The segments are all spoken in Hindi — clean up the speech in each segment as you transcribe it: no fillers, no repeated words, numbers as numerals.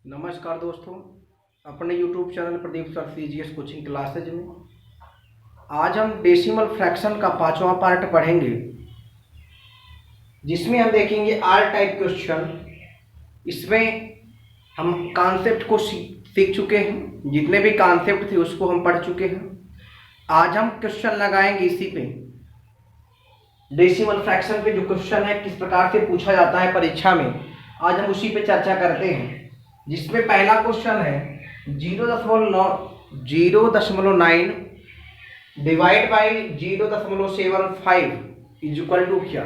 नमस्कार दोस्तों, अपने YouTube channel Pradeep sir CGS coaching classes में आज हम डेसिमल फ्रैक्शन का 5वां पार्ट पढ़ेंगे, जिसमें हम देखेंगे आर टाइप क्वेश्चन। इसमें हम कॉन्सेप्ट को सीख चुके हैं, जितने भी कॉन्सेप्ट थे उसको हम पढ़ चुके हैं। आज हम क्वेश्चन लगाएंगे इसी पे, डेसिमल फ्रैक्शन पे जो क्वेश्चन है किस प्रकार से पूछा जाता है परीक्षा में, आज हम उसी पे चर्चा करते हैं। जिसमें पहला क्वेश्चन है 0.9 divide by 0.75 is equal to क्या।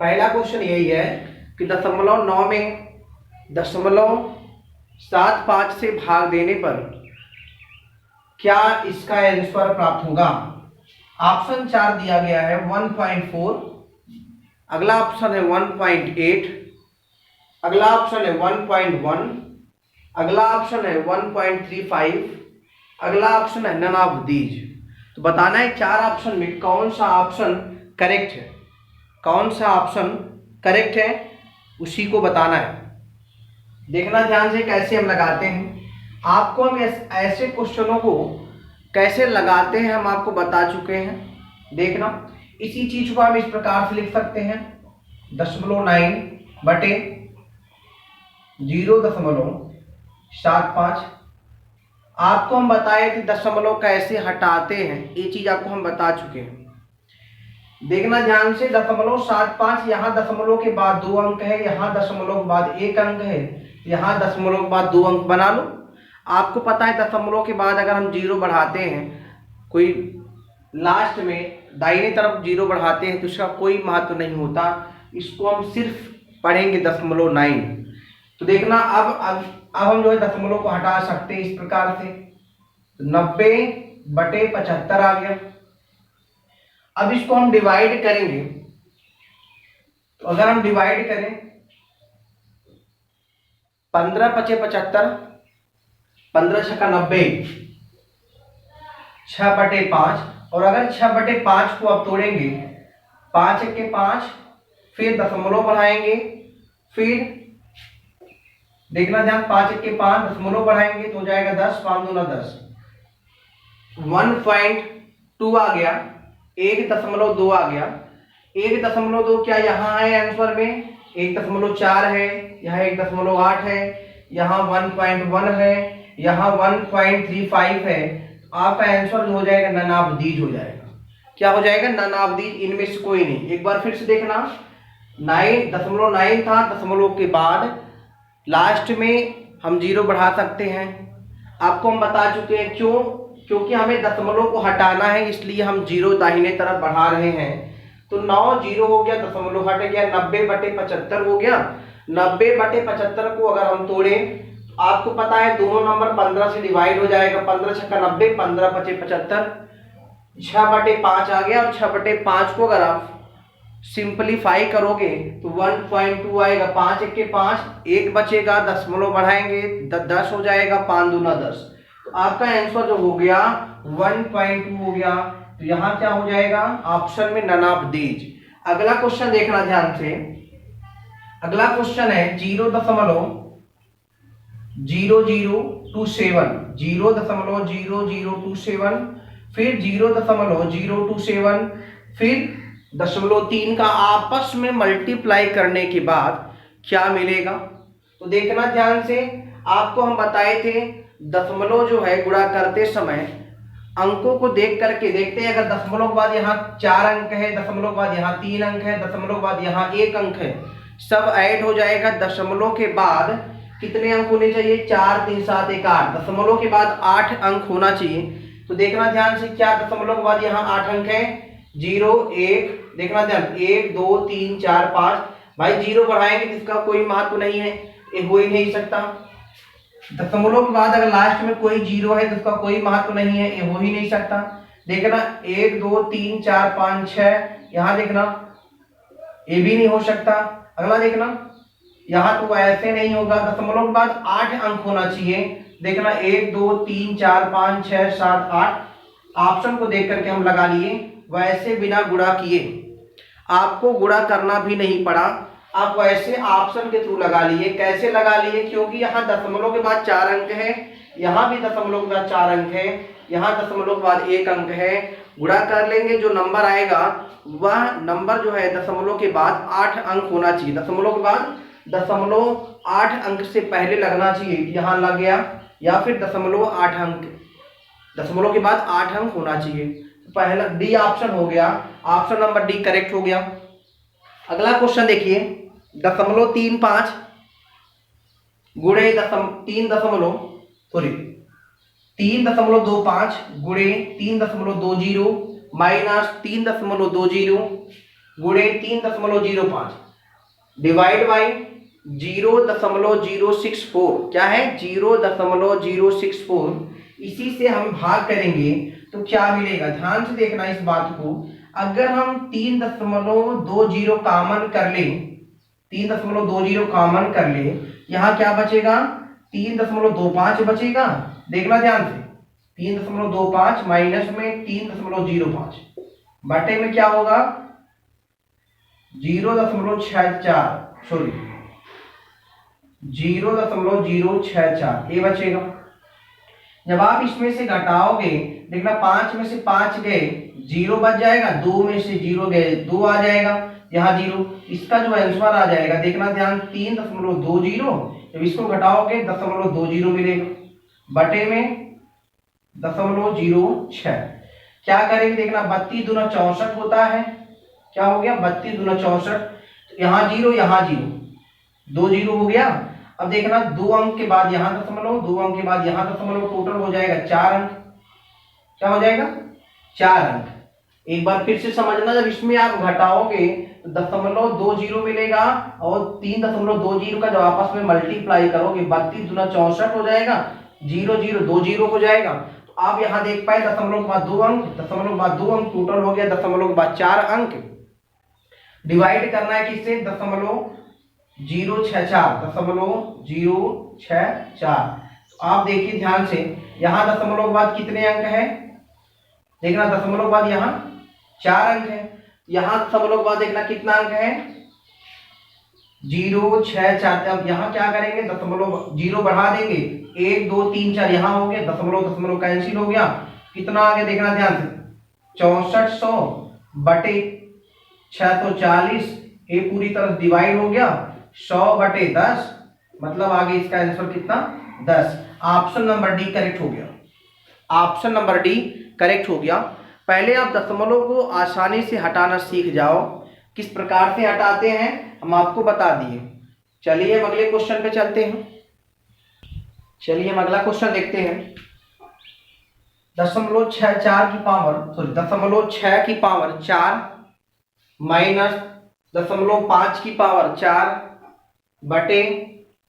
पहला क्वेश्चन यही है कि 0.9 में 0.75 से भाग देने पर क्या इसका आंसर प्राप्त होगा। ऑप्शन 4 दिया गया है 1.4, अगला ऑप्शन है 1.8, अगला ऑप्शन है 1.1, अगला ऑप्शन है 1.35, अगला ऑप्शन है नन ऑफ दीज। तो बताना है चार ऑप्शन में कौन सा ऑप्शन करेक्ट है, कौन सा ऑप्शन करेक्ट है उसी को बताना है। देखना ध्यान से कैसे हम लगाते हैं। आपको हम ऐसे क्वेश्चनों को कैसे लगाते हैं हम आपको बता चुके हैं। देखना, इसी चीज को हम इस प्रकार से लिख सकते हैं 0.9 बटे 0.75। आपको हम बताए थे दशमलव कैसे हटाते हैं, ये चीज आपको हम बता चुके हैं। देखना ध्यान से, 0.75 यहाँ दशमलव के बाद 2 अंक है, यहाँ दशमलव के बाद 1 अंक है, यहाँ दशमलव के बाद 2 अंक बना लो। आपको पता है दशमलव के बाद अगर हम 0 बढ़ाते हैं, कोई लास्ट में दाहिने तरफ 0 बढ़ाते हैं तो इसका कोई महत्व नहीं होता। इसको हम सिर्फ पढ़ेंगे 0.9। तो देखना अब हम जो है दशमलव को हटा सकते हैं इस प्रकार से, 90/75 आ गया। अब इसको हम डिवाइड करेंगे, तो अगर हम डिवाइड करें 15×5 = 75, 15×6 = 90, 6/5। और अगर 6/5 को अब तोड़ेंगे, 5×1 = 5, फिर दशमलव बढ़ाएंगे, फिर देखना ध्यान 5×1 = 5, दशमलव बढ़ाएंगे तो हो जाएगा 10, 5 दूना 10, 1.2 आ गया, 1.2 आ गया। 1.2 क्या यहाँ है आंसर में, 1.4 है, यहाँ 1.8 है, यहाँ 1.1 है, यहाँ 1.35 है। आपका आंसर जो हो जाएगा नन ऑफ दीज हो जाएगा। क्या हो जाएगा? नन ऑफ दीज, इनमें से कोई नहीं। एक बार फिर से देखना, 9.9 था, दशमलव के बाद लास्ट में हम 0 बढ़ा सकते हैं। आपको हम बता चुके हैं क्यों, क्योंकि हमें दशमलव को हटाना है, इसलिए हम 0 दाहिने तरफ बढ़ा रहे हैं। तो 9 0 हो गया, दशमलव हट गया, 90/75 हो गया। 90/75 को अगर हम तोड़े, आपको पता है दोनों नंबर 15 से डिवाइड हो जाएगा, 15×6 = 90, 15×5 = 75, 6/5 आ गया। और 6/5 को अगर आप सिंपलीफाई करोगे तो 1.2 आएगा, 5×1 = 5, 1 बचेगा, दशमलव बढ़ाएंगे 10 हो जाएगा, 5 दूना 10। तो आपका आंसर जो हो गया 1.2 हो गया। तो यहाँ क्या हो जाएगा ऑप्शन में नन ऑफ दीज। अगला क्वेश्चन देखना ध्यान से, अगला क्वेश्चन है 0.0027, 0.0027, फिर 0.027, फिर 0.3 का आपस में मल्टीप्लाई करने के बाद क्या मिलेगा। तो देखना ध्यान से, आपको हम बताए थे दशमलव जो है गुणा करते समय अंकों को देख करके देखते हैं। अगर दशमलव के बाद यहाँ 4 अंक है, दशमलव के बाद यहाँ 3 अंक है, दशमलव के बाद यहाँ 1 अंक है, सब ऐड हो जाएगा। दशमलव के बाद कितने अंक होने चाहिए? 4, 3, 7, 1, 8। दशमलव के बाद 8 अंक होना चाहिए। तो देखना ध्यान से, क्या दशमलव के बाद यहाँ 8 अंक है? 0, 1, देखना ध्यान, 1, 2, 3, 4, 5। भाई 0 बढ़ाएंगे जिसका कोई महत्व नहीं है, ये हो ही नहीं सकता। दशमलव के बाद अगर लास्ट में कोई 0 है तो उसका कोई महत्व नहीं है, ये हो ही नहीं सकता। देखना 1, 2, 3, 4, 5, 6, यहाँ देखना ये भी नहीं हो सकता। अगला देखना, यहाँ तो ऐसे नहीं होगा। दशमलव के बाद 8 अंक होना चाहिए। देखना 1, 2, 3, 4, 5, 6, 7, 8। ऑप्शन को देख करके हम लगा लिए, वैसे बिना गुणा किए। आपको गुणा करना भी नहीं पड़ा, आप वैसे ऑप्शन के थ्रू लगा लिए। कैसे लगा लिए? क्योंकि यहाँ दशमलव के बाद 4 अंक है, यहाँ भी दशमलव के बाद 4 अंक है, यहाँ दशमलव के बाद 1 अंक है। गुणा कर लेंगे, जो नंबर आएगा वह नंबर जो है दशमलव के बाद 8 अंक होना चाहिए। दशमलव के बाद 0.8 अंक से पहले लगना चाहिए, यहाँ लग गया। या फिर 0.8 अंक, दशमलव के बाद 8 अंक होना चाहिए। पहला डी ऑप्शन हो गया, ऑप्शन नंबर डी करेक्ट हो गया। अगला क्वेश्चन देखिए, 0.35 गुणे 3.25 गुणे 3.20 माइनस 3.20 गुणे 3.05 डिवाइड बाई 0.064। क्या है? 0.064। इसी से हम भाग करेंगे तो क्या मिलेगा? ध्यान से देखना इस बात को। अगर हम 3.20 कॉमन कर लें, 3.20 कॉमन कर ले, यहाँ क्या बचेगा? 3.25 बचेगा। देखना ध्यान से, 3.25 माइनस में 3.05 बटे में क्या होगा? 0.64, सॉरी 0.064 ये बचेगा। जब आप इसमें से घटाओगे, देखना 5 में से 5 गए 0 बच जाएगा, 2 में से 0 गए 2 आ जाएगा, यहाँ 0। इसका जो आंसर आ जाएगा, देखना ध्यान, 3.20। जब इसको घटाओगे 0.20 मिलेगा बटे में 0.06। क्या करेंगे? देखना 32 दूना 64 होता है। क्या हो गया? 32 दूना 64। यहाँ 0 यहाँ 0, 2 0 हो गया। अब देखना 2 अंक के बाद यहाँ दशमलव, 2 अंक के बाद यहाँ दशमलव, टोटल हो जाएगा 4 अंक। क्या हो जाएगा? 4 अंक। एक बार फिर से समझना, जब इसमें आप घटाओगे तो 0.20 मिलेगा और 3.20 का जब आपस में मल्टीप्लाई करोगे 32 दूना 64 हो जाएगा, 0 0 2 0 हो जाएगा। तो आप यहाँ देख पाए दशमलव के बाद 2 अंक, दशमलव के बाद 2 अंक, टोटल हो गया दशमलव के बाद 4 अंक। डिवाइड करना है किससे? 0.064। तो आप देखिए ध्यान से, यहाँ दशमलव के बाद कितने अंक है? देखना दशमलव के बाद यहाँ 4 अंक है, यहाँ दशमलव के बाद देखना कितना अंक है? 0.64। अब यहाँ क्या करेंगे? दशमलव 0 बढ़ा देंगे, 1 2 3 4 यहाँ हो गया, दशमलव दशमलव कैंसिल हो गया। कितना आ गया? देखना ध्यान से, 6400 बटे 640। ये पूरी तरफ डिवाइड हो गया, 100 बटे 10, मतलब आगे इसका आंसर कितना? 10। ऑप्शन नंबर डी करेक्ट हो गया। ऑप्शन नंबर डी करेक्ट हो गया। पहले आप दशमलव को आसानी से हटाना सीख जाओ। किस प्रकार से हटाते हैं हम आपको बता दिए। चलिए हम अगले क्वेश्चन पे चलते हैं। चलिए हम अगला क्वेश्चन देखते हैं। 0.64 की पावर, सॉरी 0.6 की पावर 4 माइनस 0.5 की पावर 4 बटे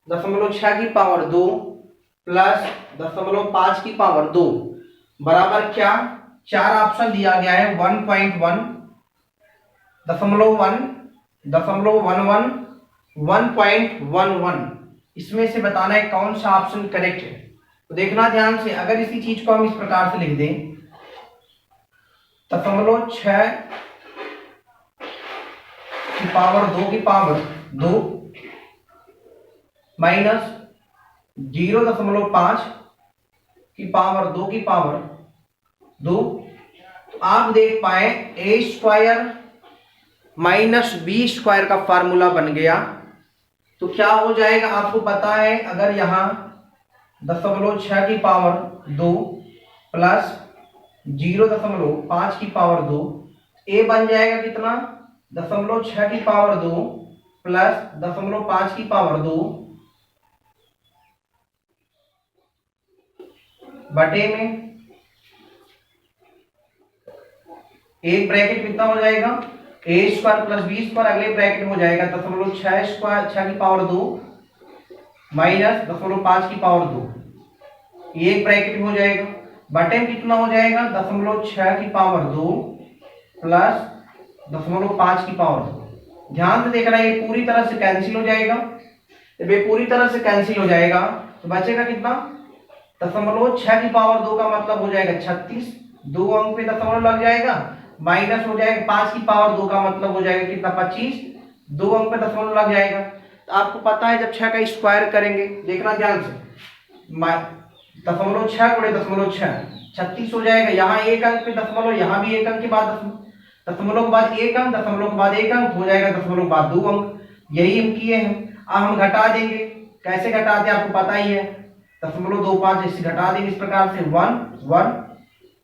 0.6 की पावर 2 प्लस 0.5 की पावर 2 बराबर क्या? 4 ऑप्शन दिया गया है, 1.1, 0.1, 0.11, 1.11। इसमें से बताना है कौन सा ऑप्शन करेक्ट है। तो देखना ध्यान से, अगर इसी चीज को हम इस प्रकार से लिख दें, 0.6 की पावर 2 की पावर 2 माइनस 0.5 की पावर 2 की पावर 2। तो आप देख पाए ए स्क्वायर माइनस बी स्क्वायर का फार्मूला बन गया। तो क्या हो जाएगा आपको पता है, अगर यहाँ 0.6 की पावर 2 प्लस 0.5 की पावर 2, ए बन जाएगा कितना? 0.6 की पावर 2 प्लस 0.5 की पावर 2 बटे में एक ब्रैकेट कितना हो जाएगा? A square plus B square, अगले ब्रैकेट हो जाएगा 0.6 स्क्वायर 6 की पावर 2 माइनस 0.5 की पावर 2, ये एक ब्रैकेट हो जाएगा। बटे में कितना हो जाएगा? 0.6 की पावर 2 प्लस 0.5 की पावर 2। ध्यान से देखना, ये पूरी तरह से कैंसिल हो जाएगा। जब ये पूरी तरह से कैंसिल हो जाएगा तो बचेगा कितना? 0.6 की पावर 2 का मतलब हो जाएगा 36, 2 अंक पे दशमलव लग जाएगा, माइनस हो जाएगा 5 की पावर 2 का मतलब हो जाएगा कितना? 25, 2 अंक पे दशमलव लग जाएगा। तो आपको पता है जब 6 का स्क्वायर करेंगे, देखना ध्यान से, दशमलव 6 गुणे दशमलव 6 36 हो जाएगा। यहाँ 1 अंक पे दशमलव, यहाँ भी 1 अंक के बाद दशमलव के बाद 1 अंक, दशमलव के बाद 1 अंक हो जाएगा, दशमलव के बाद 2 अंक। यही हम किए हैं। अब हम घटा देंगे, कैसे घटाते हैं आपको पता ही है, दशमलव 25 जैसे घटा देंगे इस प्रकार से 1 1,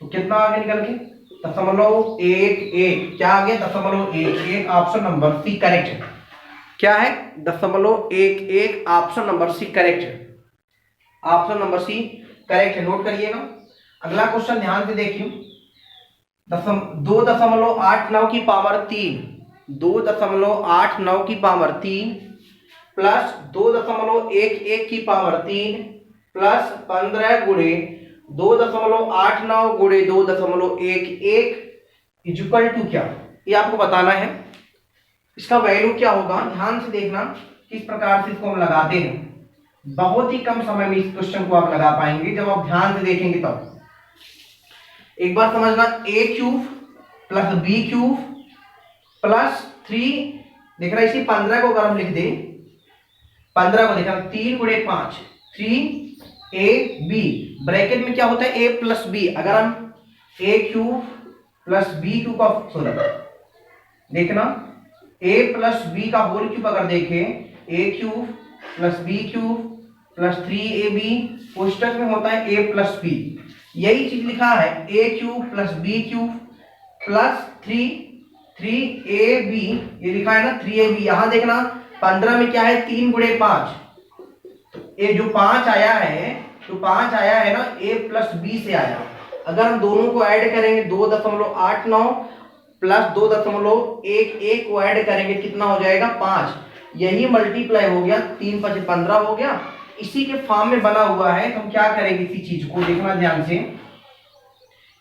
तो कितना आगे निकल के 0.11, क्या आ गया 0.11। ऑप्शन नंबर सी करेक्ट है। क्या है 0.11, ऑप्शन नंबर सी करेक्ट है। ऑप्शन नंबर सी करेक्ट है, नोट करिएगा। अगला क्वेश्चन ध्यान से देखिए, 2.89 की पावर 3, 2.89 की पावर 3 प्लस 2.11 की पावर 3 प्लस 15 गुणे 2.89 गुणे 2.11 इक्वल टू क्या, ये आपको बताना है। इसका वैल्यू क्या होगा, ध्यान से देखना किस प्रकार से इसको हम लगाते हैं। बहुत ही कम समय में इस क्वेश्चन को आप लगा पाएंगे, जब आप ध्यान से देखेंगे तब। एक बार समझना, a cube plus b cube plus 3, देख रहा है इसी 15 को अगर हम लिख दें, 15 को देखा 3 गुणे 5 3ab, ब्रैकेट में क्या होता है a प्लस b, अगर हम a cube plus b cube का सॉरी देखना a प्लस b का होल क्यूब अगर देखें, a cube plus b cube plus 3ab, कोष्टक में होता है a प्लस b। यही चीज लिखा है a cube plus b cube plus 3ab, ये लिखा है ना 3ab। यहां देखना 15 में क्या है 3 गुणे 5, ये जो 5 आया है, तो 5 आया है ना a प्लस b से आया। अगर हम दोनों को ऐड करेंगे 2.89 प्लस 2.11 को ऐड करेंगे कितना हो जाएगा 5, यही मल्टीप्लाई हो गया, 3 5 15 हो गया। इसी के फॉर्म में बना हुआ है, तो हम क्या करेंगे, इसी चीज को देखना ध्यान से,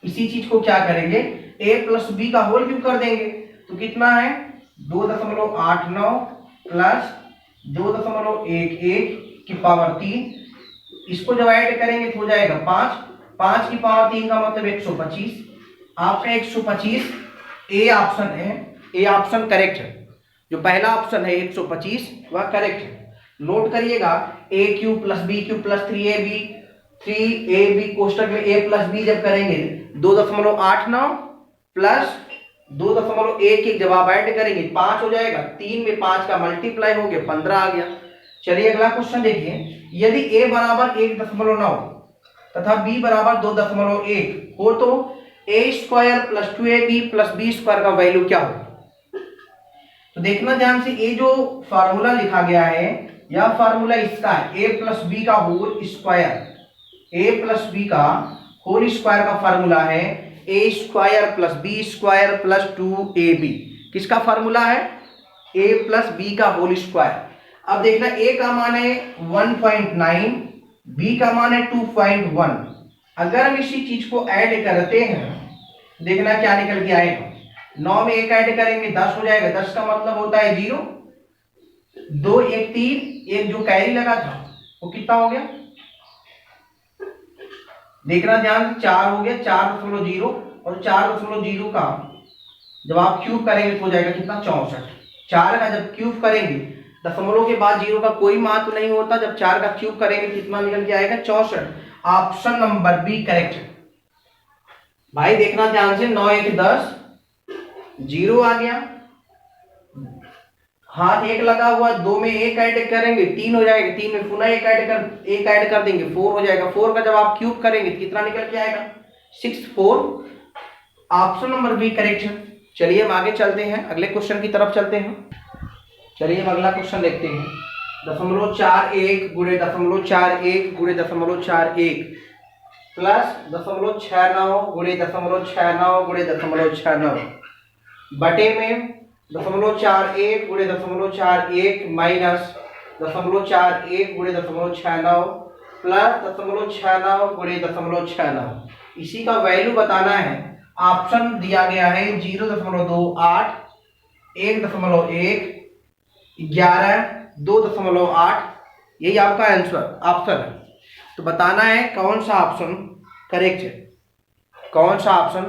इसी चीज को क्या करेंगे a प्लस b का होल क्यूब कर देंगे, तो कितना है 2.89 प्लस 2.11 की पावर 3, इसको जब ऐड करेंगे तो हो जाएगा 5, 5 की पावर 3 का मतलब 125। आपका 125 ए ऑप्शन है, ए ऑप्शन करेक्ट है। जो पहला ऑप्शन है 125 वह करेक्ट है। नोट करिएगा, a cube plus b cube plus 3ab कोष्टक में a प्लस b जब करेंगे 2.89 प्लस 2.11 जब आप ऐड करेंगे 5 हो जाएगा, 3 में 5 का मल्टीप्लाई हो गया 15 आ गया। चलिए अगला क्वेश्चन देखिए, यदि a बराबर 1.9 तथा b बराबर 2.1 हो तो a square plus 2ab plus b square का वैल्यू क्या हो। तो देखना ध्यान से, ये जो फार्मूला लिखा गया है यह फार्मूला इसका है, a प्लस बी का whole square, a plus B का होल स्क्वायर का फार्मूला है a square plus B square plus 2ab। किसका फार्मूला है, a प्लस बी का होल स्क्वायर। अब देखना a का मान है 1.9, b का मान है 2.1। अगर हम इसी चीज को ऐड करते हैं, देखना क्या निकल के आएगा, 9 में 1 ऐड करेंगे 10 हो जाएगा, 10 का मतलब होता है 0, 2 1 3, एक जो कैरी लगा था वो कितना हो गया, देखना ध्यान, 4 हो गया, 4.0 और 4.0 का जब आप क्यूब करेंगे तो हो जाएगा कितना 64। 4 का जब क्यूब करेंगे, दशमलव के बाद 0 का कोई महत्व नहीं होता, जब 4 का क्यूब करेंगे कितना निकल के आएगा 64। ऑप्शन नंबर बी करेक्ट है। भाई देखना ध्यान से, 9 1 10, 0 आ गया, हाथ 1 लगा हुआ, 2 में 1 ऐड करेंगे 3 हो जाएगा, 3 में पुनः 1 ऐड कर देंगे 4 हो जाएगा, 4 का जब आप क्यूब करेंगे कितना निकल के आएगा 64। ऑप्शन नंबर बी करेक्ट है। चलिए हम आगे चलते हैं, अगले क्वेश्चन की तरफ चलते हैं। चलिए हम अगला क्वेश्चन देखते हैं, 0.41 गुणे 0.41 गुणे 0.41 प्लस 0.69 गुणे 0.69 गुणे 0.69 बटे में 0.41 गुणे 0.41 माइनस 0.41 गुणे 0.69 प्लस 0.69 गुणे 0.69। इसी का वैल्यू बताना है। ऑप्शन दिया गया है 0.28, 1.1, 11, 2.8, यही आपका आंसर ऑप्शन है। तो बताना है कौन सा ऑप्शन करेक्ट है, कौन सा ऑप्शन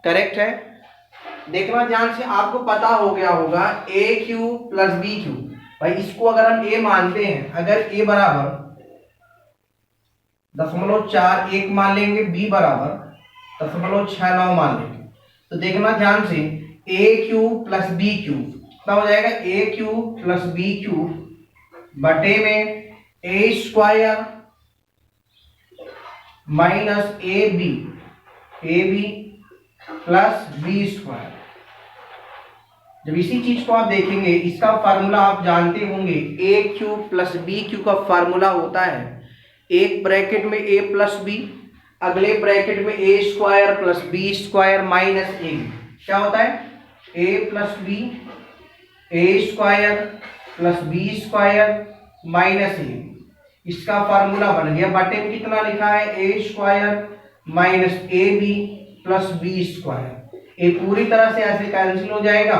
करेक्ट है। देखना ध्यान से, आपको पता हो गया होगा ए क्यू प्लस बी क्यू। भाई इसको अगर हम ए मानते हैं, अगर ए बराबर 0.41 मान लेंगे, बी बराबर 0.69 मान लेंगे, तो देखना ध्यान से A cube plus B cube कितना हो जाएगा, A cube plus B cube बटे में A square minus A B plus B square. जब इसी चीज को आप देखेंगे, इसका फार्मूला आप जानते होंगे, A cube plus B cube का फार्मूला होता है एक ब्रैकेट में ए प्लस बी, अगले ब्रैकेट में A square plus B square minus A B. क्या होता है, A plus B, A square plus B square minus A. इसका फार्मूला बन गया, बटे में कितना लिखा है, A square minus A B plus B square. ए पूरी तरह से ऐसे कैंसिल हो जाएगा,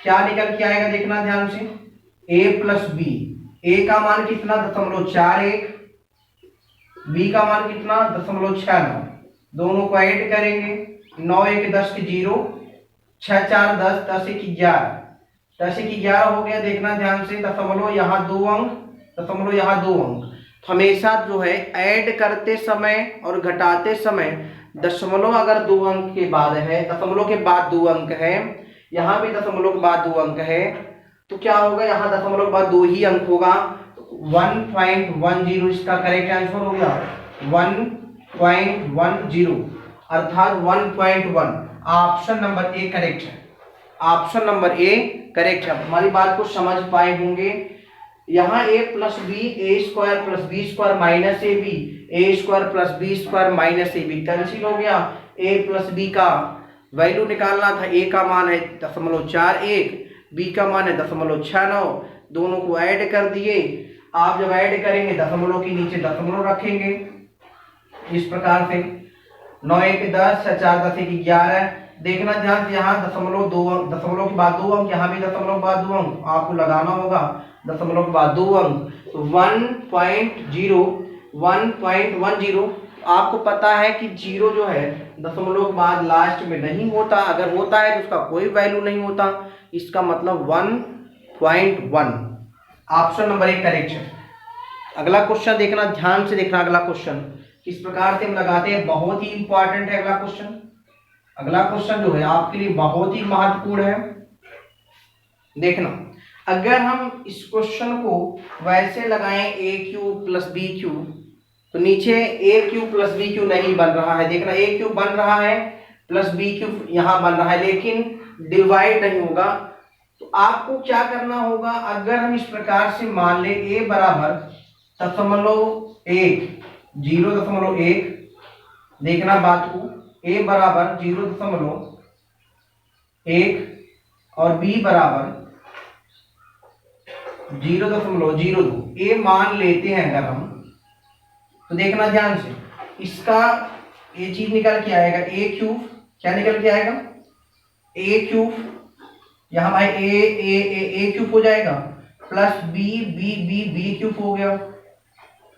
क्या निकल के आएगा देखना ध्यान से, ए प्लस बी, ए का मान कितना 0.41, बी का मान कितना 0.69, दोनों को ऐड करेंगे, 9 1 10 के 0, 6 4 10, 10 1 11, 10 1 11 हो गया। देखना ध्यान से, दशमलव यहाँ 2 अंक, दशमलव यहाँ 2 अंक। हमेशा जो है ऐड करते समय और घटाते समय दशमलव अगर 2 अंक के बाद है, दशमलव के बाद 2 अंक है, यहाँ भी दशमलव के बाद 2 अंक है, तो क्या होगा, यहाँ दशमलव के बाद 2 ही अंक होगा, 1.10 इसका करेक्ट आंसर हो गया, 1.10 अर्थात 1.1। ऑप्शन नंबर ए करेक्ट है, ऑप्शन नंबर ए करेक्ट है। हमारी बात को समझ पाए होंगे। यहाँ A plus B, A square plus B square minus A B, A square plus B square minus A B cancel हो गया। ए प्लस बी का वैल्यू निकालना था, ए का मान है 0.41, बी का मान है 0.69, दोनों को ऐड कर दिए। आप जब ऐड करेंगे दशमलव के नीचे दशमलव रखेंगे, इस प्रकार से 9 1 10, 6 4 10 1 11। देखना ध्यान से, यहाँ दशमलव 2 अंक, दशमलव के बाद 2 अंक, यहाँ भी दशमलव के बाद 2 अंक आपको लगाना होगा, दशमलव के बाद 2 अंक, तो 1.10। आपको पता है कि जीरो जो है दशमलव के बाद लास्ट में नहीं होता, अगर होता है तो उसका कोई वैल्यू नहीं होता, इसका मतलब 1.1। ऑप्शन नंबर 1 करेक्ट है। अगला क्वेश्चन देखना ध्यान से, देखना अगला क्वेश्चन किस प्रकार से हम लगाते हैं, बहुत ही इंपॉर्टेंट है अगला क्वेश्चन। अगला क्वेश्चन जो है आपके लिए बहुत ही महत्वपूर्ण है। देखना, अगर हम इस क्वेश्चन को वैसे लगाएं ए क्यू प्लस बी क्यू, तो नीचे ए क्यू प्लस बी क्यू नहीं बन रहा है। देखना, ए क्यू बन रहा है प्लस बी क्यू यहाँ बन रहा है, लेकिन डिवाइड नहीं होगा। तो आपको क्या करना होगा, अगर हम इस प्रकार से मान ले ए बराबर 0.1, 0.1, देखना बात को, ए बराबर 0.1 और बी बराबर 0.02 ए मान लेते हैं अगर हम, तो देखना ध्यान से, इसका ये चीज निकल के आएगा ए क्यूब, क्या निकल के आएगा, ए क्यूब, यहाँ भाई ए क्यूब हो जाएगा, plus B B B B cube हो गया,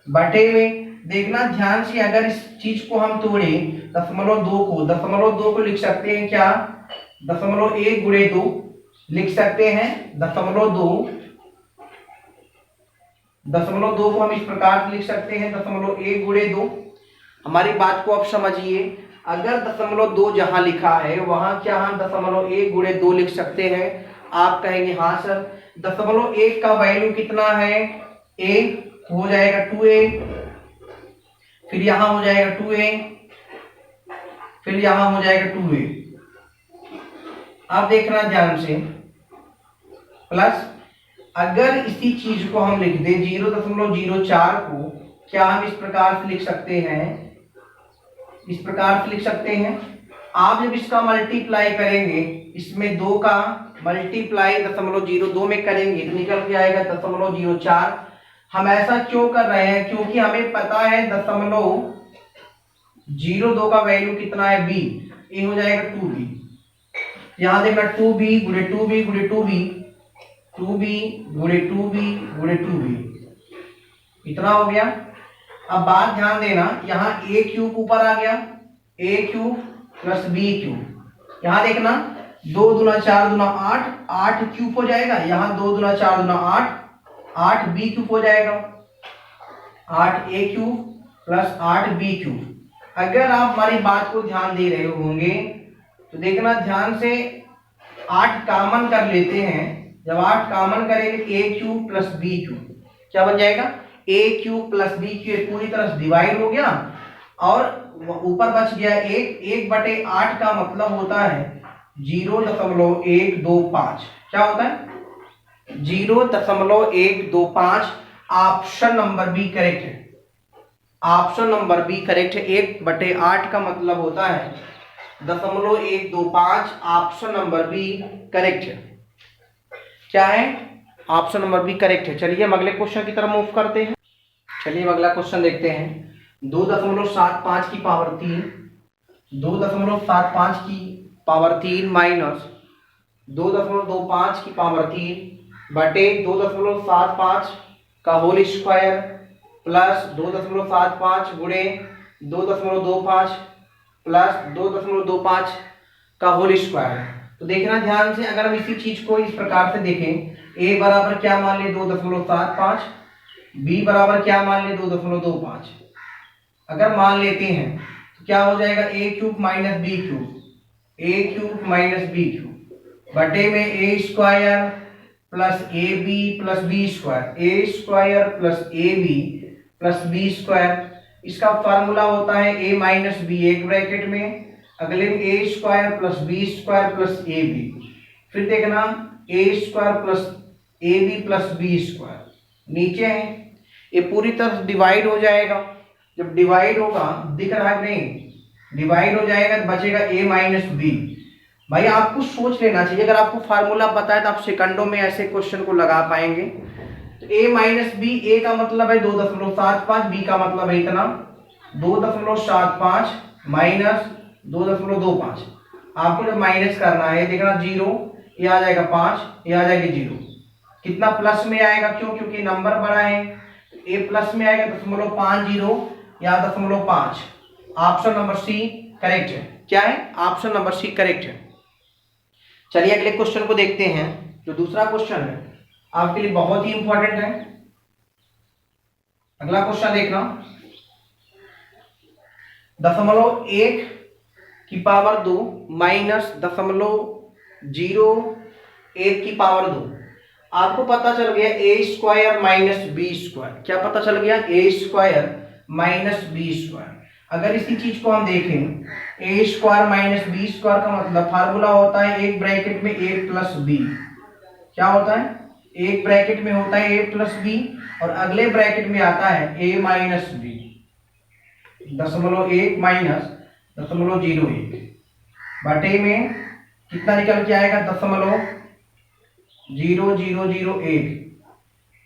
बटे में। देखना ध्यान से, अगर इस चीज को हम तोड़े, 0.2 को लिख सकते हैं क्या, 0.1 गुणे 2 लिख सकते हैं, 0.2 को हम इस प्रकार से लिख सकते हैं, 0.1 गुणे 2। हमारी बात को आप समझिए, अगर 0.2 जहां लिखा है वहां क्या हम 0.1 गुणे 2 लिख सकते हैं। आप कहेंगे हाँ सर, 0.1 का वैल्यू कितना है, a हो जाएगा 2a, फिर यहां हो जाएगा 2a, फिर यहां हो जाएगा 2a। अब देखना ध्यान से, प्लस अगर इसी चीज को हम लिख दें 0.04 को, क्या हम इस प्रकार से लिख सकते हैं, इस प्रकार से लिख सकते हैं। आप जब इसका मल्टीप्लाई करेंगे, इसमें 2 का मल्टीप्लाई 0.02 में करेंगे तो निकल के आएगा 0.04। हम ऐसा क्यों कर रहे हैं, क्योंकि हमें पता है 0.02 का वैल्यू कितना है b, ये हो जाएगा 2b। यहां देखना 2b गुणे 2b गुणे 2b, 2b गुणे 2b गुणे 2b, इतना हो गया। अब बात ध्यान देना, यहाँ a क्यूब ऊपर आ गया, a cube plus b cube. यहाँ देखना 2 दूना 4 दूना 8, 8 क्यूब हो जाएगा, यहाँ 2 दूना 4 दूना 8, 8 बी क्यूब हो जाएगा, 8 ए क्यूब प्लस 8 बी क्यूब। अगर आप हमारी बात को ध्यान दे रहे होंगे तो देखना ध्यान से, 8 कॉमन कर लेते हैं। जब 8 कॉमन करेंगे ए क्यूब प्लस बी क्यूब क्या बन जाएगा, ए क्यूब प्लस बी क्यूब पूरी तरह से डिवाइड हो गया और ऊपर बच गया 1/8 का मतलब होता है 0.125। क्या होता है 0.125। ऑप्शन नंबर बी करेक्ट है, ऑप्शन नंबर बी करेक्ट है। 1/8 का मतलब होता है 0.125। ऑप्शन नंबर बी करेक्ट है। क्या है, ऑप्शन नंबर बी करेक्ट है। चलिए हम अगले क्वेश्चन की तरफ मूव करते हैं। चलिए हम अगला क्वेश्चन देखते हैं। 2.75 की पावर 3, 2.75 की पावर 3 माइनस 2.25 की पावर 3 बटे 2.75 का होल स्क्वायर प्लस 2.75 गुणे 2.25 प्लस 2.25 का होल स्क्वायर। तो देखना ध्यान से, अगर हम इसी चीज को इस प्रकार से देखें, a बराबर क्या मान ले 2.75, b बराबर क्या मान ले 2.25। अगर मान लेते हैं तो क्या हो जाएगा, a cube minus B cube, a cube minus B cube बटे में a square plus A B plus B square, A square plus A B plus B square. इसका फॉर्मूला होता है a माइनस बी एक ब्रैकेट में, अगले में A square plus B square plus A B, फिर देखना A square plus A B plus B square. नीचे है ये पूरी तरह डिवाइड हो जाएगा। जब डिवाइड होगा, दिख रहा है नहीं, डिवाइड हो जाएगा तो बचेगा a माइनस बी। भाई आपको सोच लेना चाहिए, अगर आपको फार्मूला पता है तो आप सेकंडों में ऐसे क्वेश्चन को लगा पाएंगे। तो a माइनस बी, a का मतलब है 2.75, b का मतलब है इतना 2.75 माइनस 2.25। आपको जब माइनस करना है देखना 0, ये आ जाएगा 5, ये आ जाएगा 0। कितना प्लस में आएगा, क्यों, क्योंकि नंबर बड़ा है, a प्लस में आएगा 0.50 या 0.5। ऑप्शन नंबर सी करेक्ट है। क्या है, ऑप्शन नंबर सी करेक्ट है। चलिए अगले क्वेश्चन को देखते हैं। जो दूसरा क्वेश्चन है आपके लिए बहुत ही इंपॉर्टेंट है। अगला क्वेश्चन देखना, 0.1 की पावर 2 माइनस 0.01 की पावर 2। आपको पता चल गया ए स्क्वायर माइनस बी स्क्वायर। क्या पता चल गया, ए स्क्वायर माइनस बी स्क्वायर। अगर इसी चीज को हम देखें, ए स्क्वायर माइनस बी स्क्वायर का मतलब फार्मूला होता है एक ब्रैकेट में ए प्लस बी। क्या होता है, एक ब्रैकेट में होता है ए प्लस बी और अगले ब्रैकेट में आता है ए माइनस बी। 0.1 माइनस 0.01 बटे में कितना निकल के आएगा 0.0001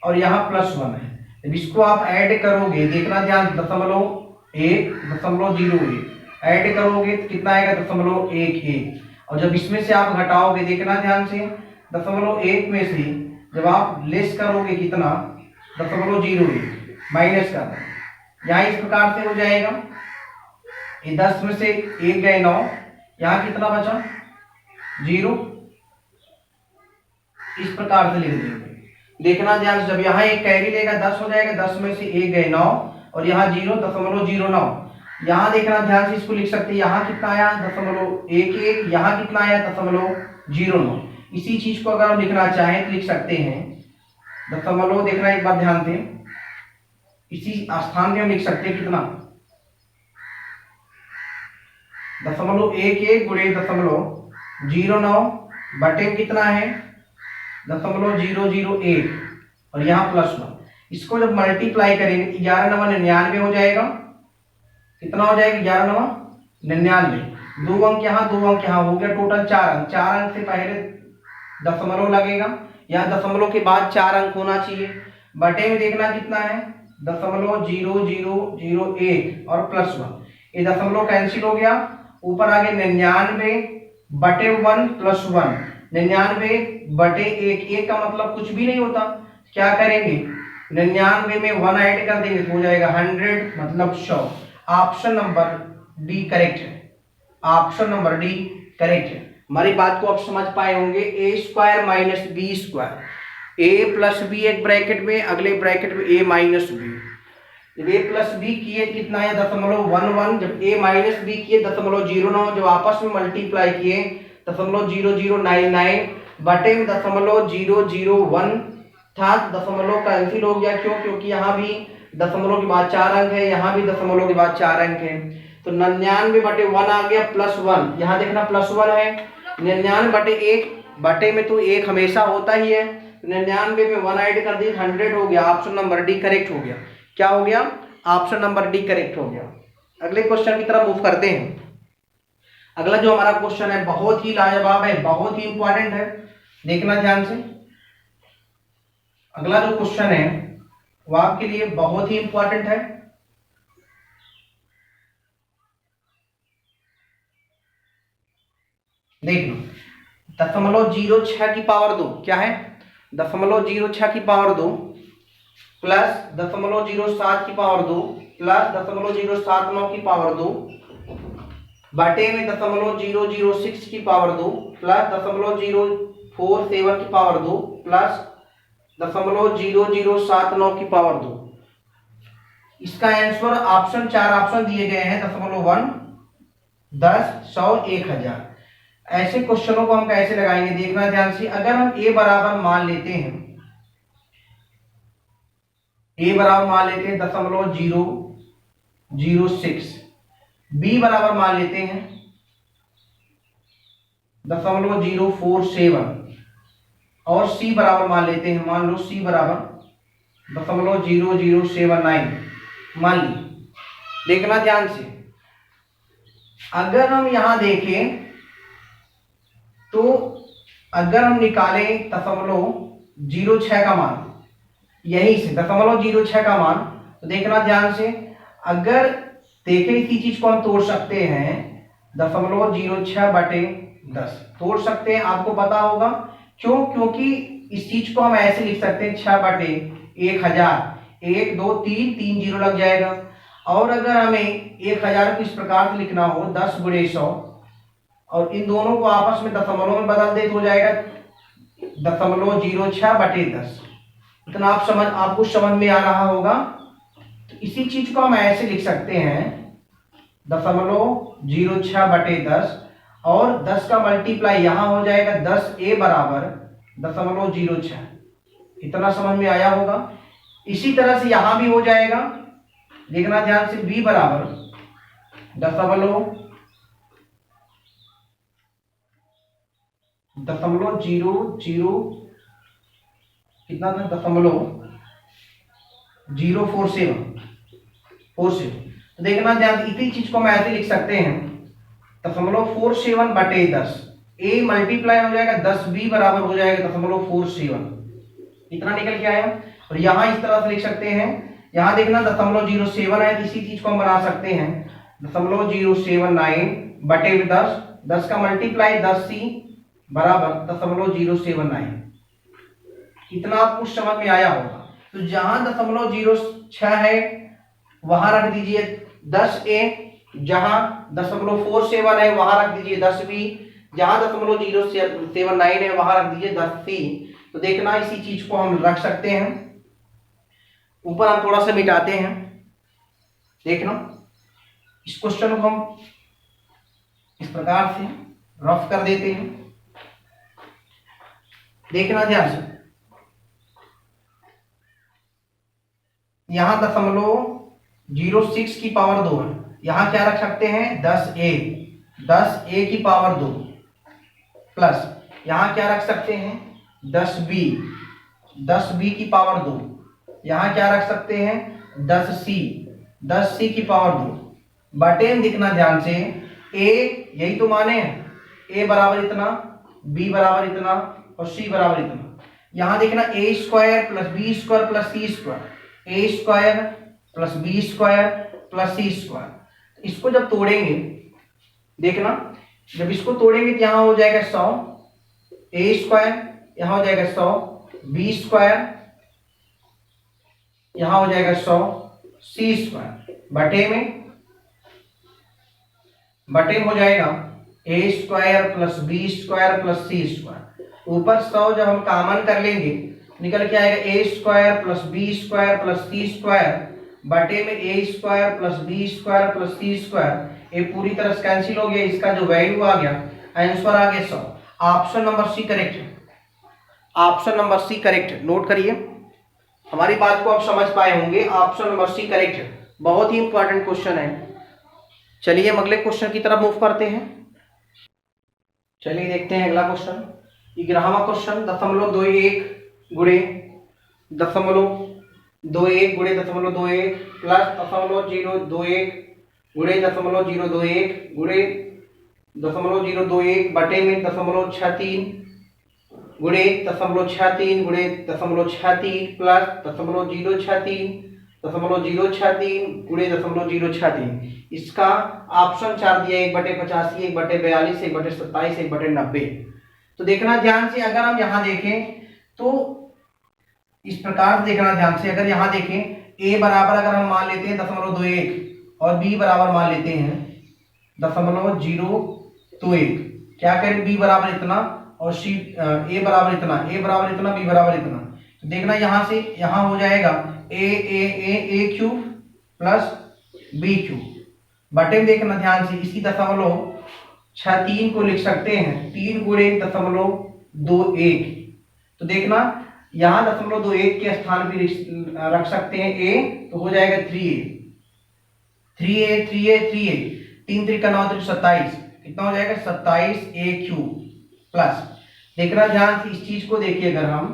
और यहाँ +1 है। जब इसको आप ऐड करोगे, देखना ध्यान, 0.1 ऐड करोगे तो कितना आएगा 0.11 और जब इसमें से आप घटाओगे, देखना ध्यान से, 0.1 में से जब आप लेस करोगे कितना 0.01 माइनस करना, यहाँ इस प्रकार से हो जाएगा। ये 10 में से 1 गए 9, यहाँ कितना बचा 0। इस प्रकार से लिख देंगे। देखना ध्यान से, जब यहाँ एक कैरी लेगा 10 हो जाएगा, 10 में से 1 गए 9 और यहाँ 0.09। यहाँ देखना ध्यान से, इसको लिख सकते हैं, यहाँ कितना आया 0.11, यहाँ कितना आया 0.09। इसी चीज को अगर हम लिखना चाहें तो लिख सकते हैं दशमलव, देखना एक बार ध्यान दें, इसी स्थान पे हम लिख सकते हैं कितना 0.11 गुणे 0.09 बटे कितना है 0.001 और यहाँ +1। इसको जब मल्टीप्लाई करेंगे 11 9 99 हो जाएगा। कितना हो जाएगा 11 9 99। 2 अंक यहाँ 2 अंक यहाँ, हो गया टोटल 4 अंक। 4 अंक से पहले दशमलव लगेगा, यहाँ दशमलव के बाद 4 अंक होना चाहिए। बटे में देखना कितना है 0.0001 और +1। ये दशमलव कैंसिल हो गया, ऊपर आगे 99 बटे 1 + 1, 99 बटे 1 का मतलब कुछ भी नहीं होता। क्या करेंगे 99 में 1 ऐड कर देंगे तो हो जाएगा 100 मतलब 100। ऑप्शन नंबर डी करेक्ट है, ऑप्शन नंबर डी करेक्ट है। हमारी बात को आप समझ पाए होंगे। ए स्क्वायर माइनस बी स्क्वायर, ए प्लस बी एक ब्रैकेट में, अगले ब्रैकेट में ए माइनस बी। जब ए प्लस बी किए कितना है 0.11, जब ए माइनस बी किए 0.09, जब आपस में मल्टीप्लाई किए 0.0099 बटे में 0.001 था, दशमलव कैंसिल हो गया। क्यों? क्योंकि यहाँ भी दशमलव के बाद 4 अंक है, यहाँ भी दशमलव के बाद 4 अंक है, तो 99/1 आ गया प्लस 1। यहाँ देखना प्लस 1 है, 99/1 बटे में तो 1 हमेशा होता ही है, 99 में 1 ऐड कर दी 100 हो गया। ऑप्शन नंबर डी करेक्ट हो गया। क्या हो गया? ऑप्शन नंबर डी करेक्ट हो गया। अगले क्वेश्चन की तरफ मूव करते हैं। अगला जो हमारा क्वेश्चन है बहुत ही लाजवाब है, बहुत ही इंपॉर्टेंट है, देखना ध्यान से। अगला जो क्वेश्चन है वो आपके लिए बहुत ही इंपॉर्टेंट है। देख लो, 0.06 की पावर 2 क्या है? 0.06 की पावर 2 प्लस 0.07 की पावर 2 प्लस 0.079 की पावर 2 बटे में 0.006 की पावर 2 प्लस 0.047 की पावर 2 प्लस 0.0079 की पावर 2। इसका आंसर ऑप्शन 4 ऑप्शन दिए गए हैं 0.1, 10, 100, 1000। ऐसे क्वेश्चनों को हम कैसे लगाएंगे देखना ध्यान से। अगर हम a बराबर मान लेते हैं, a बराबर मान लेते हैं 0.006, b बराबर मान लेते हैं 0.047 और c बराबर मान लेते हैं, मान लो c बराबर 0.0079 मान ली। देखना ध्यान से, अगर हम यहां देखें तो अगर हम निकालें 0.06 का मान, यही से 0.06 का मान, तो देखना ध्यान से, अगर देखें इसी चीज को हम तोड़ सकते हैं 0.06/10 तोड़ सकते हैं, आपको पता होगा क्यों? क्योंकि इस चीज को हम ऐसे लिख सकते हैं 6/1000, 1 2 3 0 लग जाएगा। और अगर हमें 1000 को इस प्रकार से लिखना हो 10 × 100 और इन दोनों को आपस में दशमलव में बदल दे तो हो जाएगा 0.06/10। इतना आपको समझ में आ रहा होगा। तो इसी चीज को हम ऐसे लिख सकते हैं 0.06/10 और 10 का मल्टीप्लाई यहां हो जाएगा 10a बराबर 0.06। इतना समझ में आया होगा। इसी तरह से यहां भी हो जाएगा, देखना ध्यान से, b बराबर 0.00 कितना था 0.047। तो देखना ध्यान, इसी चीज को हम ऐसे लिख सकते हैं 0.47/10, a मल्टीप्लाई हो जाएगा 10b बराबर हो जाएगा 0.47। इतना निकल के आया। और यहां इस तरह से लिख सकते हैं, यहां देखना 0.07 है, इसी चीज को हम बना सकते हैं 0.079/10, 10 का मल्टीप्लाई 10c बराबर 0.079। इतना आपको समझ में आया होगा। तो जहां 0.06 है वहां रख दीजिए 10a, जहां 0.47 है वहां रख दीजिए 10b, जहां 0.079 है वहां रख दीजिए 10c। तो देखना इसी चीज को हम रख सकते हैं। ऊपर हम थोड़ा सा मिटाते हैं, देखना इस क्वेश्चन को हम इस प्रकार से रफ कर देते हैं, देखना ध्यान से। यहां 0.06 की पावर 2 है, यहां क्या रख सकते हैं 10a की पावर 2 प्लस यहां क्या रख सकते हैं 10b की पावर 2, यहां क्या रख सकते हैं 10c की पावर 2 बटे में, दिखना ध्यान से, a यही तो माने हैं, a बराबर इतना, b बराबर इतना और c बराबर इतना। यहां देखना a square plus b square plus c square, a square plus b square plus c square. इसको जब तोड़ेंगे, देखना जब इसको तोड़ेंगे तो यहां हो जाएगा 100, a स्क्वायर यहां हो जाएगा 100, b स्क्वायर यहां हो जाएगा 100, c स्क्वायर बटे में हो जाएगा A square plus B square plus C square. ऊपर 100 जब हम कॉमन कर लेंगे निकल के आएगा A square plus B square plus C square बटे में A square plus B square plus C square. ये पूरी तरह से कैंसिल हो गया, इसका जो वैल्यू आ गया आंसर आ गया 100। ऑप्शन नंबर सी करेक्ट है, ऑप्शन नंबर सी करेक्ट है। नोट करिए, हमारी बात को आप समझ पाए होंगे, ऑप्शन नंबर सी करेक्ट है। बहुत ही इंपॉर्टेंट क्वेश्चन है। चलिए हम अगले क्वेश्चन की तरफ मूव करते हैं। चलिए देखते हैं अगला क्वेश्चन। 11वां क्वेश्चन 0.21 गुणे 0.21 गुणे 0.21 प्लस 0.021 गुणे 0.021 गुणे 0.021 बटे में 0.63 गुणे 0.63 गुणे 0.63 प्लस 0.063 गुणे 0.063। इसका ऑप्शन 4 दिया 1/85, 1/42, 1/27, 1/90। तो देखना ध्यान से, अगर हम यहाँ देखें तो इस प्रकार से देखना ध्यान से। अगर यहाँ देखें a बराबर अगर हम मान लेते हैं 0.21 और b बराबर मान लेते हैं 0.021, क्या करें b बराबर इतना और a बराबर इतना, b बराबर इतना। तो देखना यहाँ से यहाँ हो जाएगा a cube plus b cube बटे में देखना ध्यान से इसी 0.63 को लिख सकते हैं 3 गुणे 0.21। तो देखना यहाँ 0.21 के स्थान पे रख सकते हैं a, तो हो जाएगा 3a 3 3 का 9 27, कितना हो जाएगा 27a क्यूब प्लस। देखना ध्यान से इस चीज को देखिए, अगर हम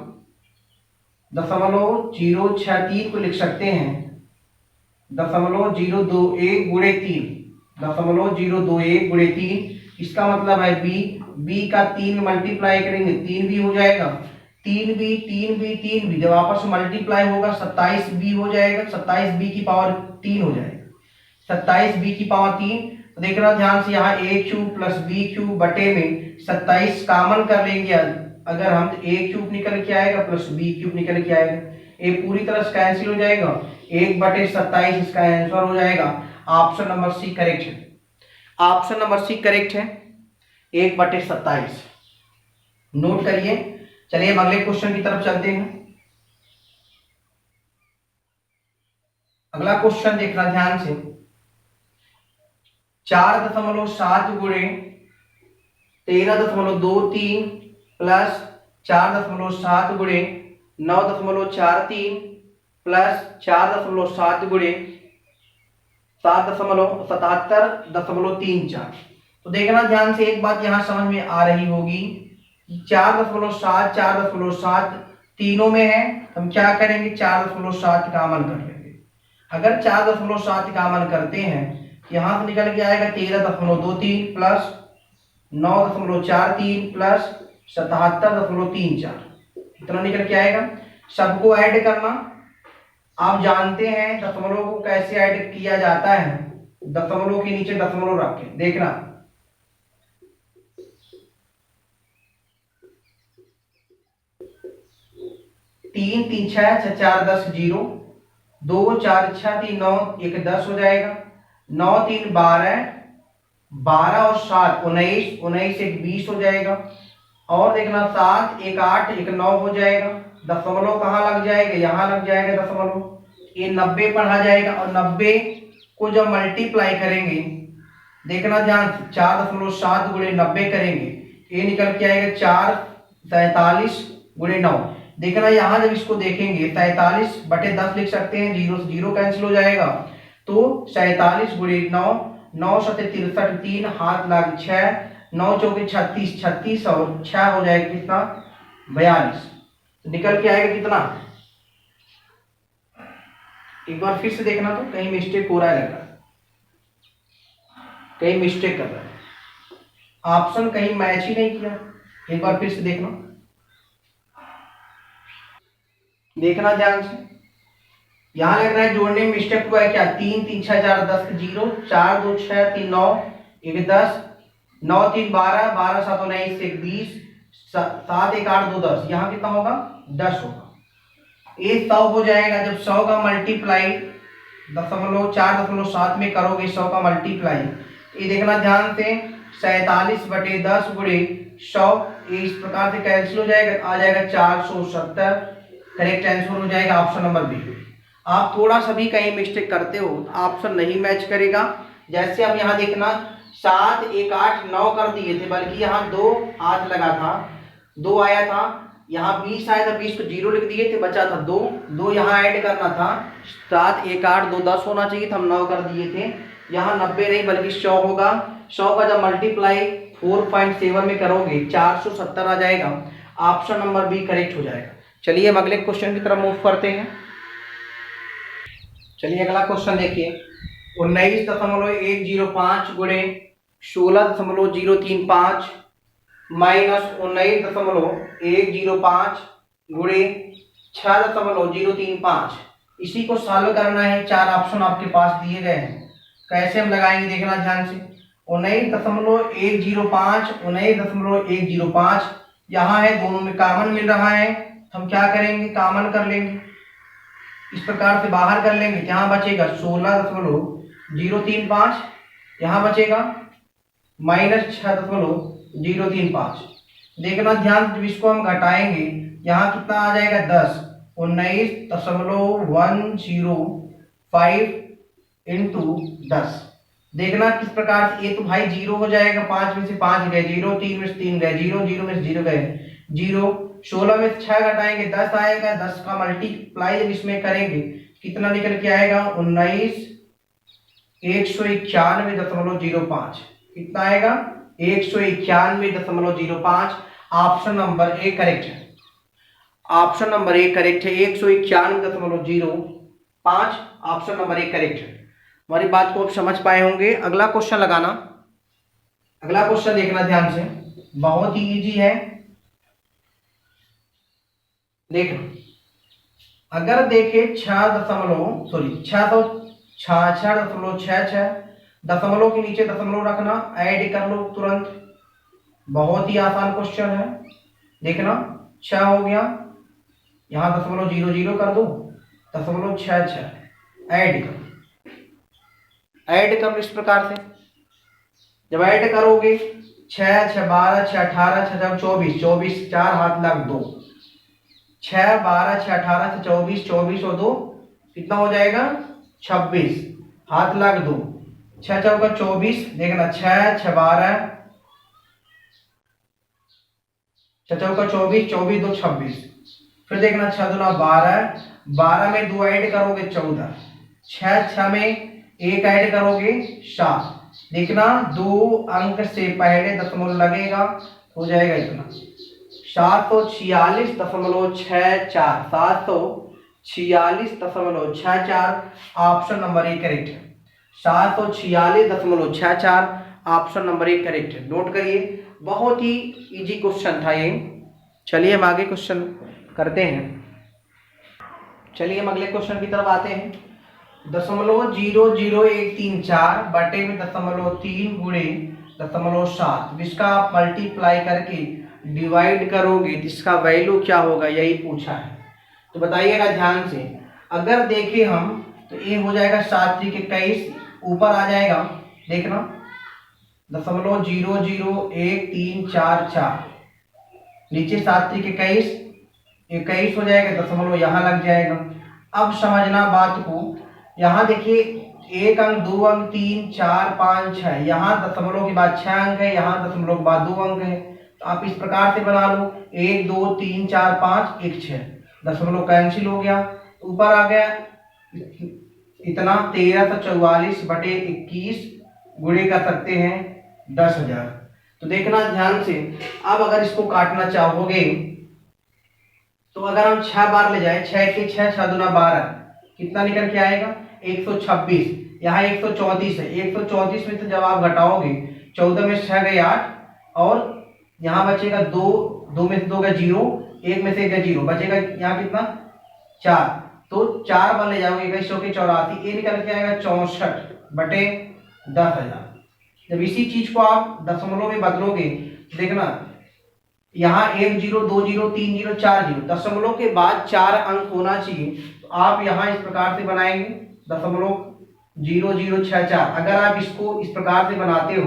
0.063 को लिख सकते हैं 0.021 गुणे 3, 0.021 गुणे 3। इसका मतलब है b का 3 मल्टीप्लाई करेंगे 3 भी हो जाएगा, 3 भी जब आपस में मल्टीप्लाई होगा 27b हो जाएगा, 27b की पावर 3 हो जाएगा, 27b की पावर 3। तो देखना ध्यान से यहाँ a cube plus b cube बटे में 27 कॉमन कर लेंगे अगर हम, तो a क्यूब निकल के आएगा प्लस b क्यूब निकल के आएगा, ये पूरी तरह से कैंसिल हो जाएगा, 1/27 इसका आंसर हो जाएगा। ऑप्शन नंबर सी करेक्ट है, ऑप्शन नंबर सी करेक्ट है, 1/27। नोट करिए। चलिए हम अगले क्वेश्चन की तरफ चलते हैं। अगला क्वेश्चन देखना ध्यान से, 4.7 गुणे 13.23 प्लस 4.7 गुणे 9.43 प्लस 4.7 गुणे 7.77.34। तो देखना ध्यान से, एक बात यहां समझ में आ रही होगी, 4.7 तीनों में है, हम क्या करेंगे 4.7 कॉमन कर लेंगे। अगर 4.7 कॉमन करते हैं यहां से निकल के आएगा 13.23 प्लस 9.43 प्लस 77.34, कितना निकल के आएगा। सबको ऐड करना, आप जानते हैं दशमलव को कैसे ऐड किया जाता है, दशमलव के नीचे दशमलव रख के देखना। 3 3 6 6 4 10 0, 2 4 6 3 9 1 10 हो जाएगा, 9 3 12, 12 और 7 19, 19 1 20 हो जाएगा, और देखना 7 1 8 1 9 हो जाएगा। दशमलव कहाँ लग जाएगा, यहाँ लग जाएगा दशमलव, ये 90 पढ़ा जाएगा। और 90 को जब मल्टीप्लाई करेंगे देखना ध्यान, 4.7 गुणे 90 करेंगे, ये निकल के आएगा 447 गुणे 9। देखना यहाँ जब इसको देखेंगे 47/10 लिख सकते हैं, 0 से 0 कैंसिल हो जाएगा, तो 47 गुणे 9, 9 7 63, 3 हाथ लाग 6, 9 चौके 36, 36 और 6 हो जाएगा कितना 42। तो निकल के आएगा कितना, एक बार फिर से देखना, तो कहीं मिस्टेक हो रहा है, लग रहा है कहीं मिस्टेक कर रहा है, ऑप्शन कहीं मैच ही नहीं किया। एक बार फिर से देखना, देखना ध्यान से, यहां लग रहा है जोड़ने में मिस्टेक हुआ है क्या, 3 3 6 4 10 0, 4 2 6 3 9 1 10, 9 3 12, 12 7 19 1 20, 7 1 8 2 10, यहाँ कितना होगा 10 होगा। ये 100 हो जाएगा। जब 100 का मल्टीप्लाई 4.7 में करोगे 100 का मल्टीप्लाई, ये देखना ध्यान से 47/10 गुणे 100, इस प्रकार से कैंसिल हो जाएगा, आ जाएगा 470। करेक्ट आंसर हो जाएगा ऑप्शन नंबर बी। आप थोड़ा सा भी कहीं मिस्टेक करते हो तो ऑप्शन नहीं मैच करेगा। जैसे हम यहाँ देखना 7 1 8 9 कर दिए थे, बल्कि यहाँ 2 8 लगा था, 2 आया था, यहाँ 20 आया था, 20 को 0 लिख दिए थे, बचा था 2, 2 यहाँ ऐड करना था, 7 1 8 2 10 होना चाहिए था, हम 9 कर दिए थे। यहाँ 90 नहीं बल्कि 100 होगा। 100 का जब मल्टीप्लाई 4.7 में करोगे 470 आ जाएगा। ऑप्शन नंबर बी करेक्ट हो जाएगा। चलिए हम अगले क्वेश्चन की तरफ मूव करते हैं। चलिए अगला क्वेश्चन देखिए, 19.105 गुणे 16.035 माइनस 19.105 गुणे 6.035। इसी को सॉल्व करना है। 4 ऑप्शन आपके पास दिए गए हैं, कैसे हम लगाएंगे देखना ध्यान से। 19.105 19.105 यहाँ है, दोनों में कॉमन मिल रहा है, हम क्या करेंगे, कॉमन कर लेंगे, इस प्रकार से बाहर कर लेंगे। यहाँ बचेगा 16.035, यहाँ बचेगा माइनस 6.035। देखना ध्यान, जब इसको हम घटाएंगे यहाँ कितना आ जाएगा 10, 19.105 इंटू 10। देखना किस प्रकार से, ये तो भाई 0 हो जाएगा, 5 में से 5 गए 0, 3 में से 3 गए 0, 0 में से 0 गए 0, 16 में से 6 घटाएंगे 10 आएगा, 10 का मल्टीप्लाई जब इसमें करेंगे कितना निकल के आएगा 191.05। कितना आएगा 191.05। ऑप्शन नंबर ए करेक्ट है। ऑप्शन नंबर ए करेक्ट है, 191.05। ऑप्शन नंबर ए करेक्ट है। हमारी बात को आप समझ पाए होंगे। अगला क्वेश्चन लगाना। अगला क्वेश्चन देखना ध्यान से, बहुत ही इजी है। देखो अगर देखे 6.66 दशमलव के नीचे दशमलव रखना, ऐड कर लो तुरंत, बहुत ही आसान क्वेश्चन है। देखना 6 हो गया, यहाँ 0.00 कर दो, 0.66 ऐड करो, ऐड करो इस प्रकार से। जब ऐड करोगे 6 6 12 6 18 6 24 24 4 हाथ लग 2, 6 12 6 18 से 24 24 और 2 कितना हो जाएगा 26, हाथ लग 2, 6 चौका 24। देखना 6 6 12 6 चौका 24 24 2 26। फिर देखना 6 दूना 12, 12 में 2 ऐड करोगे 14, 6 6 में 1 ऐड करोगे 7। देखना 2 अंक से पहले दशमलव लगेगा, हो जाएगा इतना 746.64 746.64। ऑप्शन नंबर ए करेक्ट है। 746.64 ऑप्शन नंबर ए करेक्ट है। नोट करिए, बहुत ही इजी क्वेश्चन था ये। चलिए हम आगे क्वेश्चन करते हैं। चलिए हम अगले क्वेश्चन की तरफ आते हैं। 0.00134 बटे में 0.3 गुणे 0.7, इसका आप मल्टीप्लाई करके डिवाइड करोगे तो इसका वैल्यू क्या होगा, यही पूछा है। तो बताइएगा ध्यान से। अगर देखें हम तो ये हो जाएगा 7 3 21, ऊपर आ जाएगा देखना 0.00134, नीचे 7 3 21 21 हो जाएगा, दशमलव यहाँ लग जाएगा। अब समझना बात को, यहाँ देखिए 1 अंक 2 अंक 3 4 5 6, यहाँ दशमलव के बाद 6 अंक है, यहाँ दशमलव के बाद 2 अंक है। तो आप इस प्रकार से बना लो 1 2 3 4 5 1 6, दशमलव कैंसिल हो गया, ऊपर आ गया इतना 1344/21 गुणे कर सकते हैं 10,000। तो देखना ध्यान से। अब अगर इसको काटना चाहोगे तो अगर हम 6 बार ले जाए, 6 के 6 6 दूना 12, कितना निकल के आएगा 126। यहाँ 134 है, 134 में तो जब आप घटाओगे 14 में 6 गए 8, और यहाँ बचेगा 2 में से 2 गए 0, 1 में से 1 गए 0, बचेगा यहाँ कितना 4। तो 4 बार ले जाओगे 2184, ये निकल के आएगा 64/10,000। जब इसी चीज को आप दशमलव में बदलोगे देखना, यहाँ 1 0 2 0 3 0 4 0, दशमलव के बाद 4 अंक होना चाहिए। तो आप यहाँ इस प्रकार से बनाएंगे 0.0064। अगर आप इसको इस प्रकार से बनाते हो,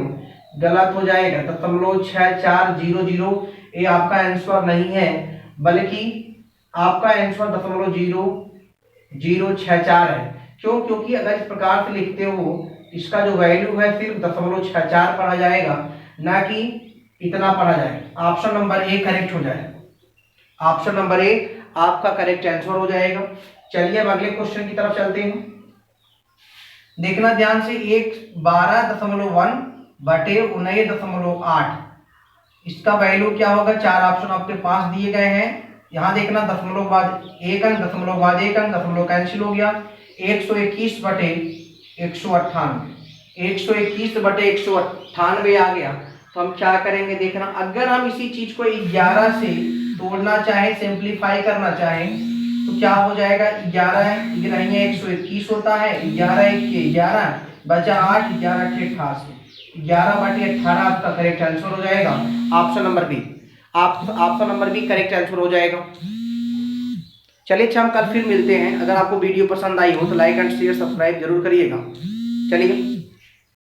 गलत हो जाएगा। 0.6400 ये आपका आंसर नहीं है, बल्कि आपका आंसर 0.0064 है। क्यों? क्योंकि अगर इस प्रकार से लिखते हो इसका जो वैल्यू है सिर्फ 0.64 पढ़ा जाएगा, ना कि इतना पढ़ा जाएगा। ऑप्शन नंबर ए करेक्ट हो जाएगा। ऑप्शन नंबर ए आपका करेक्ट आंसर हो जाएगा। चलिए अब अगले क्वेश्चन की तरफ चलते हैं। देखना ध्यान से, 12.1 बटे 19.8 इसका वैल्यू क्या होगा? चार ऑप्शन आपके पास दिए गए हैं। यहां देखना दशमलव बाद एक अंक, दशमलव बाद एक अंक, दशमलव कैंसिल हो गया। 121 बटे 198, 121 बटे 198 आ गया। तो हम क्या करेंगे? देखना, अगर हम इसी चीज को 11 से तोड़ना चाहें, सिंप्लीफाई करना चाहें, तो क्या हो जाएगा? 11 121 होता है, 11 1 11 बचा 8, 11 8 88, 11 बटे 18 आपका करेक्ट आंसर हो जाएगा। Option number B, option number B correct answer हो जाएगा। चलिए अच्छा, हम कल फिर मिलते हैं। अगर आपको वीडियो पसंद आई हो तो लाइक एंड शेयर सब्सक्राइब जरूर करिएगा। चलिए।